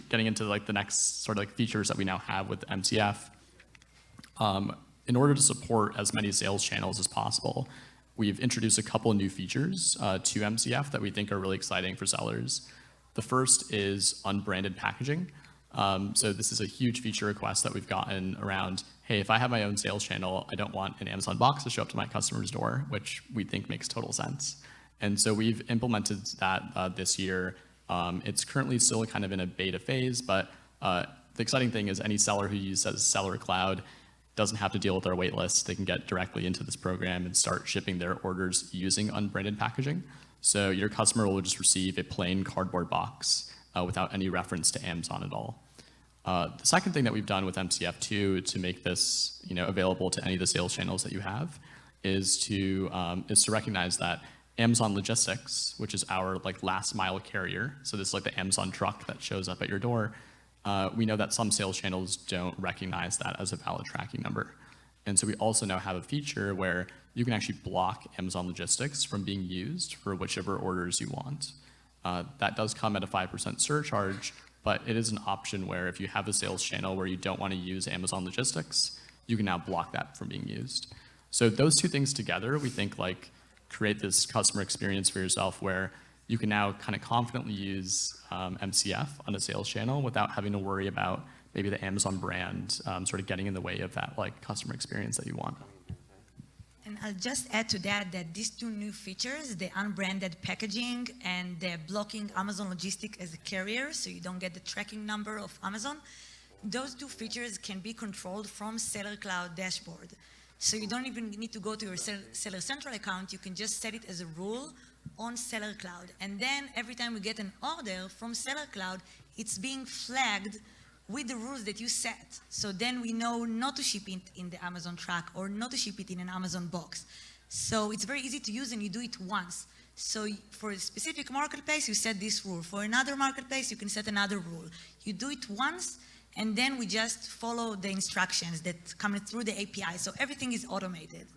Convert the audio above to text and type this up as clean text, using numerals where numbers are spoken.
getting into like the next sort of like features that we now have with MCF. In order to support as many sales channels as possible, we've introduced a couple of new features to MCF that we think are really exciting for sellers. The first is unbranded packaging. So this is a huge feature request that we've gotten around, hey, if I have my own sales channel, I don't want an Amazon box to show up to my customer's door, which we think makes total sense. And so we've implemented that this year. It's currently still kind of in a beta phase, but the exciting thing is any seller who uses Sellercloud doesn't have to deal with our wait list. They can get directly into this program and start shipping their orders using unbranded packaging. So your customer will just receive a plain cardboard box without any reference to Amazon at all. The second thing that we've done with MCF2 to make this available to any of the sales channels that you have is to recognize that Amazon Logistics, which is our like last mile carrier, so this is like the Amazon truck that shows up at your door, we know that some sales channels don't recognize that as a valid tracking number. And so we also now have a feature where you can actually block Amazon Logistics from being used for whichever orders you want. That does come at a 5% surcharge, but it is an option where if you have a sales channel where you don't want to use Amazon Logistics, you can now block that from being used. So those two things together, we think like create this customer experience for yourself where you can now kind of confidently use MCF on a sales channel without having to worry about maybe the Amazon brand sort of getting in the way of that like customer experience that you want. And I'll just add to that these two new features, the unbranded packaging and the blocking Amazon Logistics as a carrier, so you don't get the tracking number of Amazon, those two features can be controlled from Sellercloud dashboard. So you don't even need to go to your Seller Central account. You can just set it as a rule on Sellercloud. And then every time we get an order from Sellercloud, it's being flagged with the rules that you set. So then we know not to ship it in the Amazon truck or not to ship it in an Amazon box. So it's very easy to use and you do it once. So for a specific marketplace, you set this rule. For another marketplace, you can set another rule. You do it once, and then we just follow the instructions that come through the API. So everything is automated.